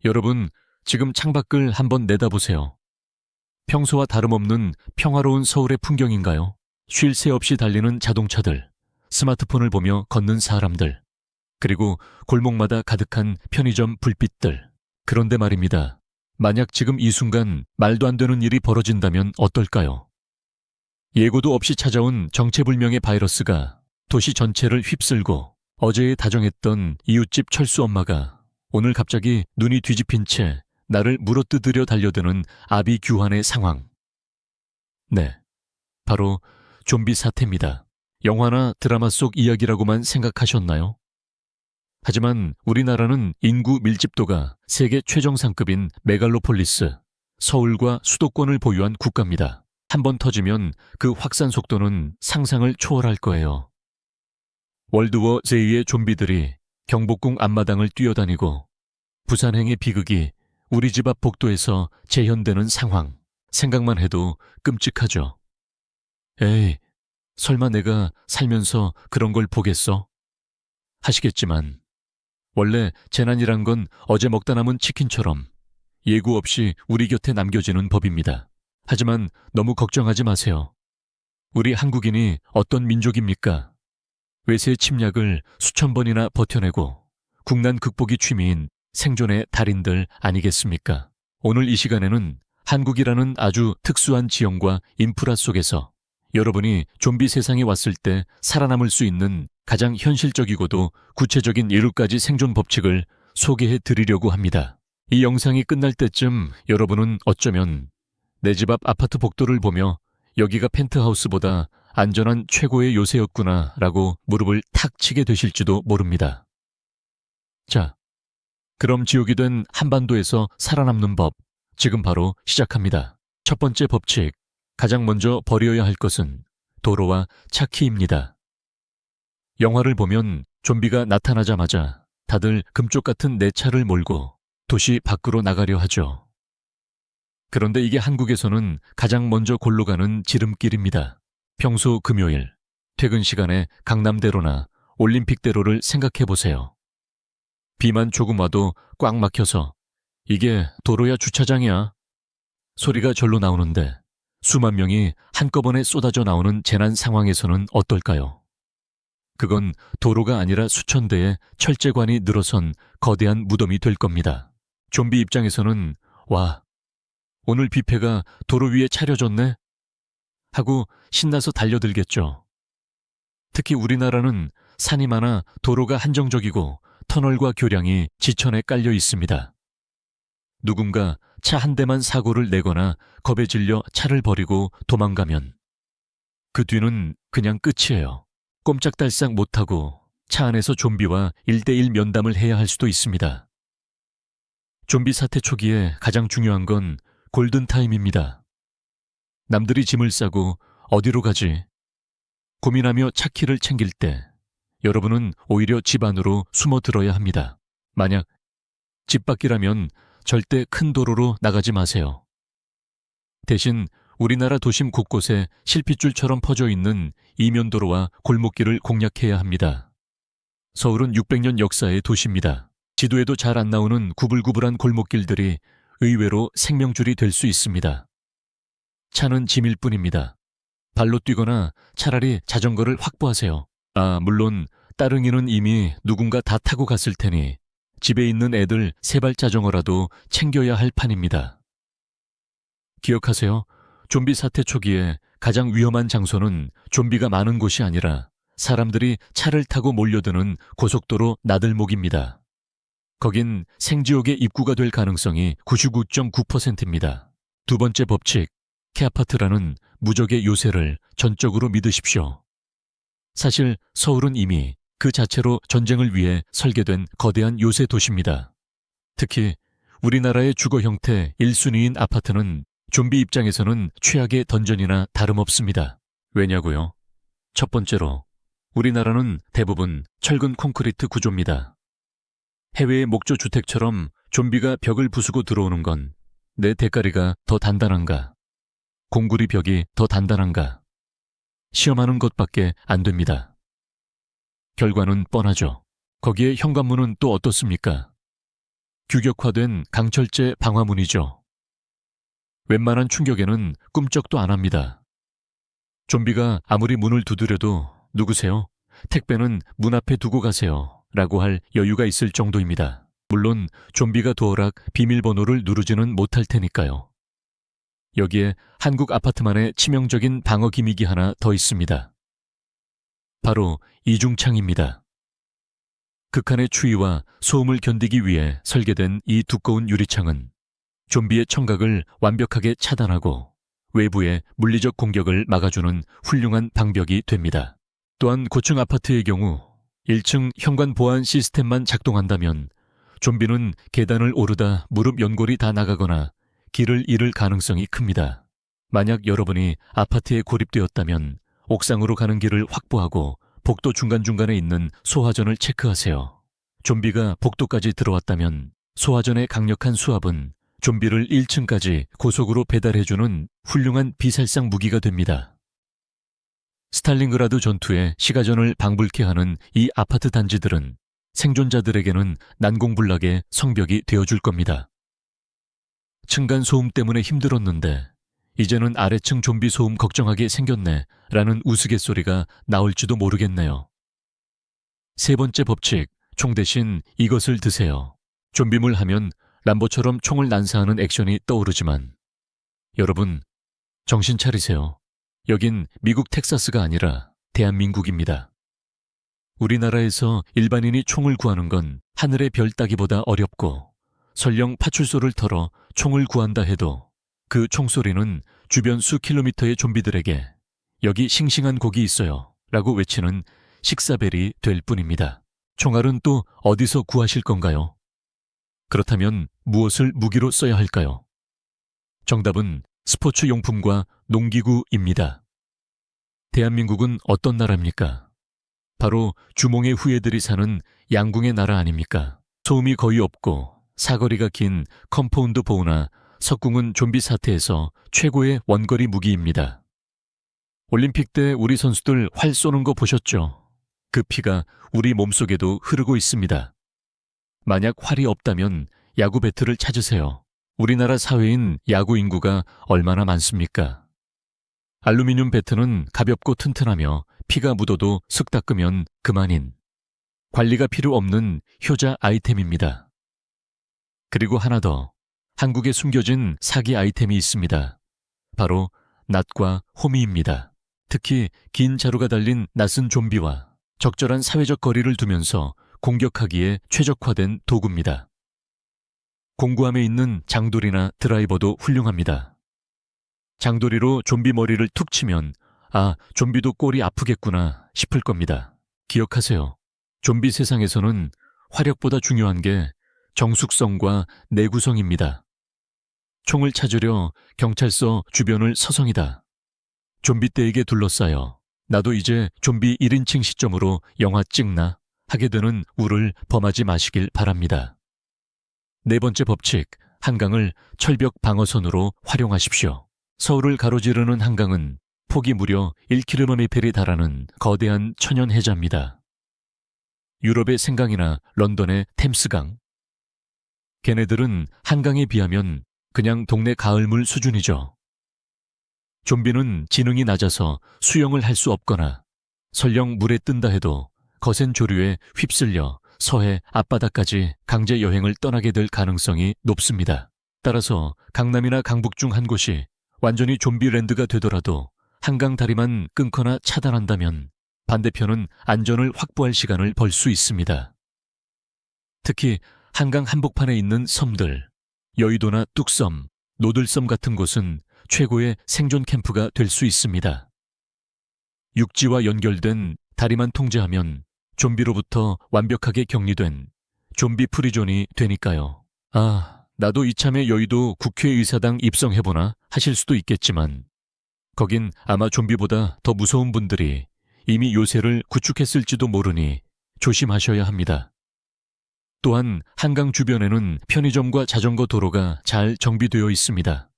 여러분, 지금 창밖을 한번 내다보세요. 평소와 다름없는 평화로운 서울의 풍경인가요? 쉴 새 없이 달리는 자동차들, 스마트폰을 보며 걷는 사람들, 그리고 골목마다 가득한 편의점 불빛들. 그런데 말입니다. 만약 지금 이 순간 말도 안 되는 일이 벌어진다면 어떨까요? 예고도 없이 찾아온 정체불명의 바이러스가 도시 전체를 휩쓸고 어제에 다정했던 이웃집 철수 엄마가 오늘 갑자기 눈이 뒤집힌 채 나를 물어뜯으려 달려드는 아비규환의 상황. 네, 바로 좀비 사태입니다. 영화나 드라마 속 이야기라고만 생각하셨나요? 하지만 우리나라는 인구 밀집도가 세계 최정상급인 메갈로폴리스, 서울과 수도권을 보유한 국가입니다. 한번 터지면 그 확산 속도는 상상을 초월할 거예요. 월드워 Z의 좀비들이 경복궁 앞마당을 뛰어다니고 부산행의 비극이 우리 집 앞 복도에서 재현되는 상황, 생각만 해도 끔찍하죠. 에이, 설마 내가 살면서 그런 걸 보겠어? 하시겠지만 원래 재난이란 건 어제 먹다 남은 치킨처럼 예고 없이 우리 곁에 남겨지는 법입니다. 하지만 너무 걱정하지 마세요. 우리 한국인이 어떤 민족입니까? 외세 침략을 수천 번이나 버텨내고 국난 극복이 취미인 생존의 달인들 아니겠습니까? 오늘 이 시간에는 한국이라는 아주 특수한 지형과 인프라 속에서 여러분이 좀비 세상에 왔을 때 살아남을 수 있는 가장 현실적이고도 구체적인 7가지 생존 법칙을 소개해 드리려고 합니다. 이 영상이 끝날 때쯤 여러분은 어쩌면 내 집 앞 아파트 복도를 보며 여기가 펜트하우스보다 안전한 최고의 요새였구나 라고 무릎을 탁 치게 되실지도 모릅니다. 자, 그럼 지옥이 된 한반도에서 살아남는 법, 지금 바로 시작합니다. 첫 번째 법칙, 가장 먼저 버려야 할 것은 도로와 차 키입니다. 영화를 보면 좀비가 나타나자마자 다들 금쪽 같은 내 차를 몰고 도시 밖으로 나가려 하죠. 그런데 이게 한국에서는 가장 먼저 골로 가는 지름길입니다. 평소 금요일, 퇴근 시간에 강남대로나 올림픽대로를 생각해 보세요. 비만 조금 와도 꽉 막혀서 이게 도로야 주차장이야 소리가 절로 나오는데 수만 명이 한꺼번에 쏟아져 나오는 재난 상황에서는 어떨까요? 그건 도로가 아니라 수천 대의 철제관이 늘어선 거대한 무덤이 될 겁니다. 좀비 입장에서는 와, 오늘 뷔페가 도로 위에 차려졌네? 하고 신나서 달려들겠죠. 특히 우리나라는 산이 많아 도로가 한정적이고 터널과 교량이 지천에 깔려 있습니다. 누군가 차 한 대만 사고를 내거나 겁에 질려 차를 버리고 도망가면 그 뒤는 그냥 끝이에요. 꼼짝달싹 못하고 차 안에서 좀비와 1대1 면담을 해야 할 수도 있습니다. 좀비 사태 초기에 가장 중요한 건 골든타임입니다. 남들이 짐을 싸고 어디로 가지? 고민하며 차 키를 챙길 때 여러분은 오히려 집 안으로 숨어들어야 합니다. 만약 집 밖이라면 절대 큰 도로로 나가지 마세요. 대신 우리나라 도심 곳곳에 실핏줄처럼 퍼져 있는 이면도로와 골목길을 공략해야 합니다. 서울은 600년 역사의 도시입니다. 지도에도 잘 안 나오는 구불구불한 골목길들이 의외로 생명줄이 될 수 있습니다. 차는 짐일 뿐입니다. 발로 뛰거나 차라리 자전거를 확보하세요. 물론 따릉이는 이미 누군가 다 타고 갔을 테니 집에 있는 애들 세발 자전거라도 챙겨야 할 판입니다. 기억하세요. 좀비 사태 초기에 가장 위험한 장소는 좀비가 많은 곳이 아니라 사람들이 차를 타고 몰려드는 고속도로 나들목입니다. 거긴 생지옥의 입구가 될 가능성이 99.9%입니다. 두 번째 법칙, 케아파트라는 무적의 요새를 전적으로 믿으십시오. 사실 서울은 이미 그 자체로 전쟁을 위해 설계된 거대한 요새 도시입니다. 특히 우리나라의 주거 형태 1순위인 아파트는 좀비 입장에서는 최악의 던전이나 다름없습니다. 왜냐고요? 첫 번째로 우리나라는 대부분 철근 콘크리트 구조입니다. 해외의 목조 주택처럼 좀비가 벽을 부수고 들어오는 건 내 대가리가 더 단단한가? 공구리 벽이 더 단단한가? 시험하는 것밖에 안 됩니다. 결과는 뻔하죠. 거기에 현관문은 또 어떻습니까? 규격화된 강철제 방화문이죠. 웬만한 충격에는 꿈쩍도 안 합니다. 좀비가 아무리 문을 두드려도 누구세요? 택배는 문 앞에 두고 가세요. 라고 할 여유가 있을 정도입니다. 물론 좀비가 도어락 비밀번호를 누르지는 못할 테니까요. 여기에 한국 아파트만의 치명적인 방어 기믹이 하나 더 있습니다. 바로 이중창입니다. 극한의 추위와 소음을 견디기 위해 설계된 이 두꺼운 유리창은 좀비의 청각을 완벽하게 차단하고 외부의 물리적 공격을 막아주는 훌륭한 방벽이 됩니다. 또한 고층 아파트의 경우 1층 현관 보안 시스템만 작동한다면 좀비는 계단을 오르다 무릎 연골이 다 나가거나 길을 잃을 가능성이 큽니다. 만약 여러분이 아파트에 고립되었다면 옥상으로 가는 길을 확보하고 복도 중간중간에 있는 소화전을 체크하세요. 좀비가 복도까지 들어왔다면 소화전의 강력한 수압은 좀비를 1층까지 고속으로 배달해주는 훌륭한 비살상 무기가 됩니다. 스탈린그라드 전투에 시가전을 방불케 하는 이 아파트 단지들은 생존자들에게는 난공불락의 성벽이 되어줄 겁니다. 층간 소음 때문에 힘들었는데 이제는 아래층 좀비 소음 걱정하게 생겼네 라는 우스갯소리가 나올지도 모르겠네요. 세 번째 법칙, 총 대신 이것을 드세요. 좀비물 하면 람보처럼 총을 난사하는 액션이 떠오르지만 여러분, 정신 차리세요. 여긴 미국 텍사스가 아니라 대한민국입니다. 우리나라에서 일반인이 총을 구하는 건 하늘의 별 따기보다 어렵고 설령 파출소를 털어 총을 구한다 해도 그 총소리는 주변 수 킬로미터의 좀비들에게 여기 싱싱한 고기 있어요 라고 외치는 식사벨이 될 뿐입니다. 총알은 또 어디서 구하실 건가요? 그렇다면 무엇을 무기로 써야 할까요? 정답은 스포츠 용품과 농기구입니다. 대한민국은 어떤 나라입니까? 바로 주몽의 후예들이 사는 양궁의 나라 아닙니까? 소음이 거의 없고 사거리가 긴 컴파운드 보우나 석궁은 좀비 사태에서 최고의 원거리 무기입니다. 올림픽 때 우리 선수들 활 쏘는 거 보셨죠? 그 피가 우리 몸속에도 흐르고 있습니다. 만약 활이 없다면 야구 배트를 찾으세요. 우리나라 사회인 야구 인구가 얼마나 많습니까? 알루미늄 배트는 가볍고 튼튼하며 피가 묻어도 쓱 닦으면 그만인 관리가 필요 없는 효자 아이템입니다. 그리고 하나 더, 한국에 숨겨진 사기 아이템이 있습니다. 바로 낫과 호미입니다. 특히 긴 자루가 달린 낫은 좀비와 적절한 사회적 거리를 두면서 공격하기에 최적화된 도구입니다. 공구함에 있는 장돌이나 드라이버도 훌륭합니다. 장도리로 좀비 머리를 툭 치면 좀비도 꼴이 아프겠구나 싶을 겁니다. 기억하세요. 좀비 세상에서는 화력보다 중요한 게 정숙성과 내구성입니다. 총을 찾으려 경찰서 주변을 서성이다. 좀비 떼에게 둘러싸여 나도 이제 좀비 1인칭 시점으로 영화 찍나 하게 되는 우를 범하지 마시길 바랍니다. 네 번째 법칙, 한강을 철벽 방어선으로 활용하십시오. 서울을 가로지르는 한강은 폭이 무려 1km에 달하는 거대한 천연 해자입니다. 유럽의 생강이나 런던의 템스강. 걔네들은 한강에 비하면 그냥 동네 가을물 수준이죠. 좀비는 지능이 낮아서 수영을 할 수 없거나 설령 물에 뜬다 해도 거센 조류에 휩쓸려 서해 앞바다까지 강제 여행을 떠나게 될 가능성이 높습니다. 따라서 강남이나 강북 중 한 곳이 완전히 좀비랜드가 되더라도 한강 다리만 끊거나 차단한다면 반대편은 안전을 확보할 시간을 벌 수 있습니다. 특히 한강 한복판에 있는 섬들, 여의도나 뚝섬, 노들섬 같은 곳은 최고의 생존 캠프가 될 수 있습니다. 육지와 연결된 다리만 통제하면 좀비로부터 완벽하게 격리된 좀비 프리존이 되니까요. 나도 이참에 여의도 국회의사당 입성해보나 하실 수도 있겠지만 거긴 아마 좀비보다 더 무서운 분들이 이미 요새를 구축했을지도 모르니 조심하셔야 합니다. 또한 한강 주변에는 편의점과 자전거 도로가 잘 정비되어 있습니다.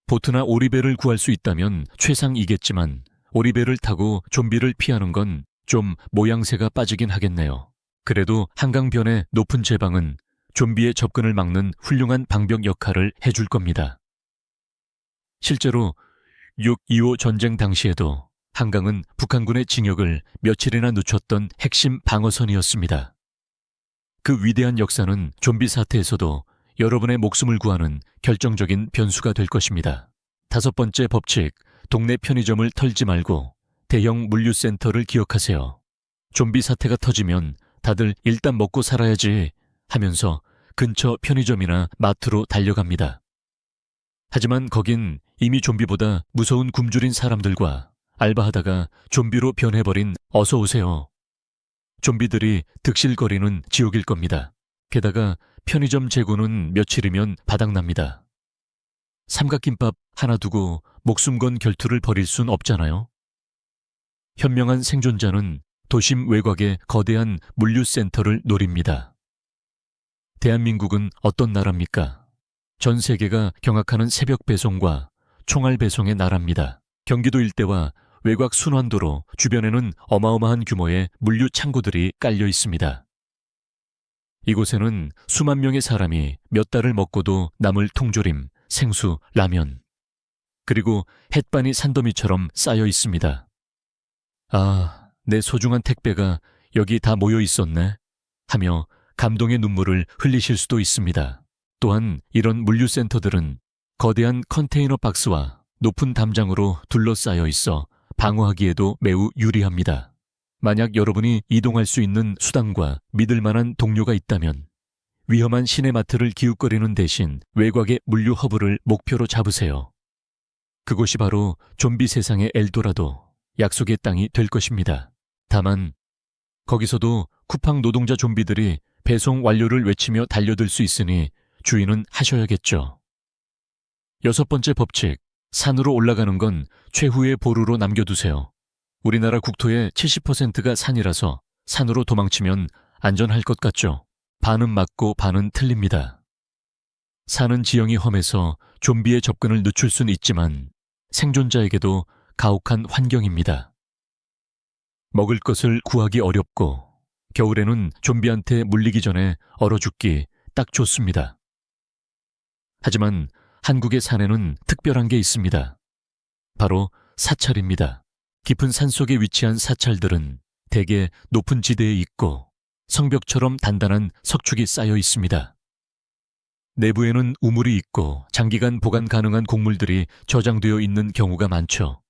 보트나 오리배를 구할 수 있다면 최상이겠지만 오리배를 타고 좀비를 피하는 건 좀 모양새가 빠지긴 하겠네요. 그래도 한강변의 높은 제방은 좀비의 접근을 막는 훌륭한 방벽 역할을 해줄 겁니다. 실제로 6.25 전쟁 당시에도 한강은 북한군의 진격을 며칠이나 늦췄던 핵심 방어선이었습니다. 그 위대한 역사는 좀비 사태에서도 여러분의 목숨을 구하는 결정적인 변수가 될 것입니다. 5번째 법칙, 동네 편의점을 털지 말고 대형 물류센터를 기억하세요. 좀비 사태가 터지면 다들 일단 먹고 살아야지 하면서 근처 편의점이나 마트로 달려갑니다. 하지만 거긴 이미 좀비보다 무서운 굶주린 사람들과 알바하다가 좀비로 변해버린 어서 오세요. 좀비들이 득실거리는 지옥일 겁니다. 게다가 편의점 재고는 며칠이면 바닥납니다. 삼각김밥 하나 두고 목숨 건 결투를 벌일 순 없잖아요. 현명한 생존자는 도심 외곽의 거대한 물류센터를 노립니다. 대한민국은 어떤 나라입니까? 전 세계가 경악하는 새벽 배송과 총알 배송의 나라입니다. 경기도 일대와 외곽 순환도로 주변에는 어마어마한 규모의 물류 창고들이 깔려 있습니다. 이곳에는 수만 명의 사람이 몇 달을 먹고도 남을 통조림, 생수, 라면, 그리고 햇반이 산더미처럼 쌓여 있습니다. 아, 내 소중한 택배가 여기 다 모여 있었네 하며 감동의 눈물을 흘리실 수도 있습니다. 또한 이런 물류센터들은 거대한 컨테이너 박스와 높은 담장으로 둘러싸여 있어 방어하기에도 매우 유리합니다. 만약 여러분이 이동할 수 있는 수단과 믿을 만한 동료가 있다면 위험한 시내마트를 기웃거리는 대신 외곽의 물류 허브를 목표로 잡으세요. 그곳이 바로 좀비 세상의 엘도라도, 약속의 땅이 될 것입니다. 다만 거기서도 쿠팡 노동자 좀비들이 배송 완료를 외치며 달려들 수 있으니 주의는 하셔야겠죠. 6번째 법칙, 산으로 올라가는 건 최후의 보루로 남겨두세요. 우리나라 국토의 70%가 산이라서 산으로 도망치면 안전할 것 같죠? 반은 맞고 반은 틀립니다. 사는 지형이 험해서 좀비의 접근을 늦출 수는 있지만 생존자에게도 가혹한 환경입니다. 먹을 것을 구하기 어렵고 겨울에는 좀비한테 물리기 전에 얼어 죽기 딱 좋습니다. 하지만 한국의 산에는 특별한 게 있습니다. 바로 사찰입니다. 깊은 산속에 위치한 사찰들은 대개 높은 지대에 있고 성벽처럼 단단한 석축이 쌓여 있습니다. 내부에는 우물이 있고 장기간 보관 가능한 곡물들이 저장되어 있는 경우가 많죠.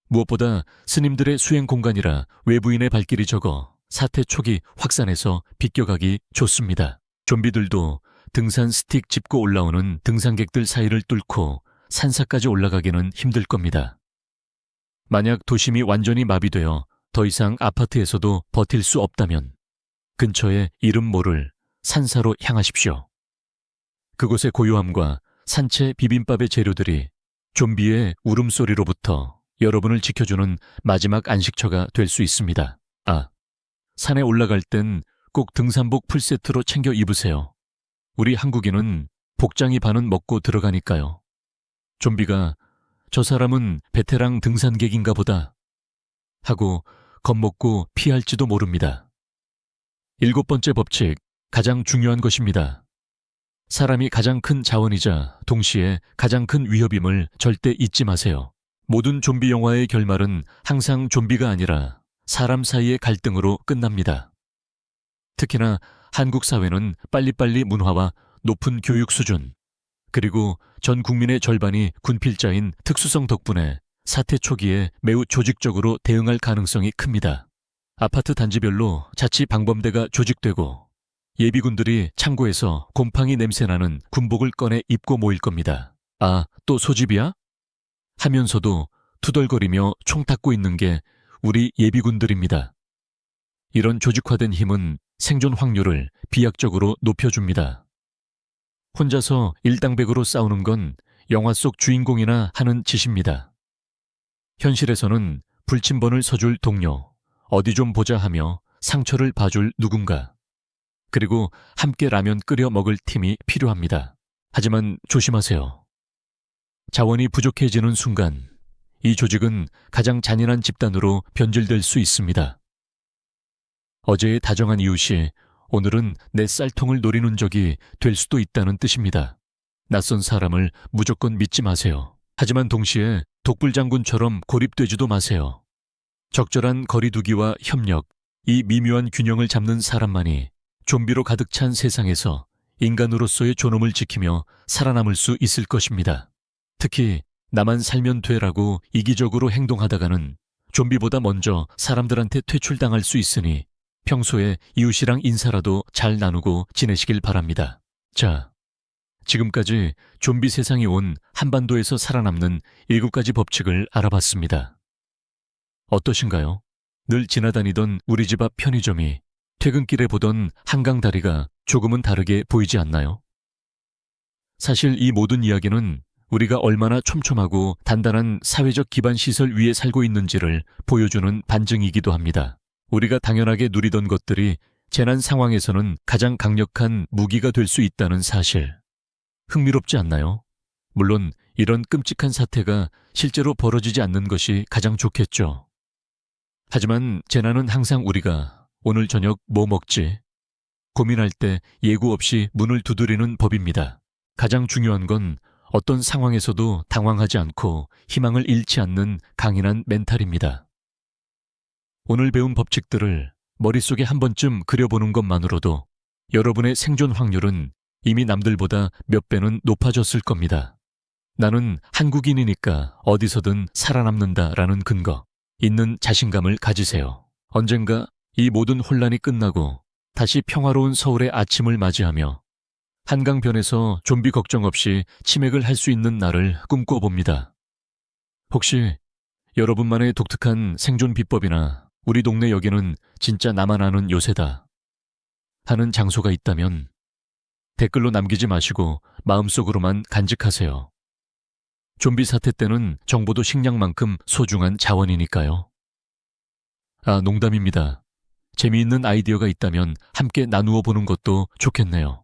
무엇보다 스님들의 수행 공간이라 외부인의 발길이 적어 사태 초기 확산해서 비껴가기 좋습니다. 좀비들도 등산 스틱 짚고 올라오는 등산객들 사이를 뚫고 산사까지 올라가기는 힘들 겁니다. 만약 도심이 완전히 마비되어 더 이상 아파트에서도 버틸 수 없다면 근처에 이름 모를 산사로 향하십시오. 그곳의 고요함과 산채 비빔밥의 재료들이 좀비의 울음소리로부터 여러분을 지켜주는 마지막 안식처가 될 수 있습니다. 아, 산에 올라갈 땐 꼭 등산복 풀세트로 챙겨 입으세요. 우리 한국인은 복장이 반은 먹고 들어가니까요. 좀비가 저 사람은 베테랑 등산객인가 보다 하고 겁먹고 피할지도 모릅니다. 7번째 법칙, 가장 중요한 것입니다. 사람이 가장 큰 자원이자 동시에 가장 큰 위협임을 절대 잊지 마세요. 모든 좀비 영화의 결말은 항상 좀비가 아니라 사람 사이의 갈등으로 끝납니다. 특히나 한국 사회는 빨리빨리 문화와 높은 교육 수준, 그리고 전 국민의 절반이 군필자인 특수성 덕분에 사태 초기에 매우 조직적으로 대응할 가능성이 큽니다. 아파트 단지별로 자치 방범대가 조직되고 예비군들이 창고에서 곰팡이 냄새나는 군복을 꺼내 입고 모일 겁니다. 아, 또 소집이야? 하면서도 투덜거리며 총 닦고 있는 게 우리 예비군들입니다. 이런 조직화된 힘은 생존 확률을 비약적으로 높여줍니다. 혼자서 일당백으로 싸우는 건 영화 속 주인공이나 하는 짓입니다. 현실에서는 불침번을 서줄 동료, 어디 좀 보자 하며 상처를 봐줄 누군가, 그리고 함께 라면 끓여 먹을 팀이 필요합니다. 하지만 조심하세요. 자원이 부족해지는 순간 이 조직은 가장 잔인한 집단으로 변질될 수 있습니다. 어제의 다정한 이웃이 오늘은 내 쌀통을 노리는 적이 될 수도 있다는 뜻입니다. 낯선 사람을 무조건 믿지 마세요. 하지만 동시에 독불장군처럼 고립되지도 마세요. 적절한 거리두기와 협력, 이 미묘한 균형을 잡는 사람만이 좀비로 가득 찬 세상에서 인간으로서의 존엄을 지키며 살아남을 수 있을 것입니다. 특히 나만 살면 돼라고 이기적으로 행동하다가는 좀비보다 먼저 사람들한테 퇴출당할 수 있으니 평소에 이웃이랑 인사라도 잘 나누고 지내시길 바랍니다. 자, 지금까지 좀비 세상이 온 한반도에서 살아남는 7가지 법칙을 알아봤습니다. 어떠신가요? 늘 지나다니던 우리 집 앞 편의점이 퇴근길에 보던 한강 다리가 조금은 다르게 보이지 않나요? 사실 이 모든 이야기는 우리가 얼마나 촘촘하고 단단한 사회적 기반 시설 위에 살고 있는지를 보여주는 반증이기도 합니다. 우리가 당연하게 누리던 것들이 재난 상황에서는 가장 강력한 무기가 될 수 있다는 사실. 흥미롭지 않나요? 물론 이런 끔찍한 사태가 실제로 벌어지지 않는 것이 가장 좋겠죠. 하지만 재난은 항상 우리가 오늘 저녁 뭐 먹지? 고민할 때 예고 없이 문을 두드리는 법입니다. 가장 중요한 건 어떤 상황에서도 당황하지 않고 희망을 잃지 않는 강인한 멘탈입니다. 오늘 배운 법칙들을 머릿속에 한 번쯤 그려보는 것만으로도 여러분의 생존 확률은 이미 남들보다 몇 배는 높아졌을 겁니다. 나는 한국인이니까 어디서든 살아남는다라는 근거, 있는 자신감을 가지세요. 언젠가 이 모든 혼란이 끝나고 다시 평화로운 서울의 아침을 맞이하며 한강변에서 좀비 걱정 없이 치맥을 할 수 있는 날을 꿈꿔봅니다. 혹시 여러분만의 독특한 생존 비법이나 우리 동네 여기는 진짜 나만 아는 요새다 하는 장소가 있다면 댓글로 남기지 마시고 마음속으로만 간직하세요. 좀비 사태 때는 정보도 식량만큼 소중한 자원이니까요. 아, 농담입니다. 재미있는 아이디어가 있다면 함께 나누어 보는 것도 좋겠네요.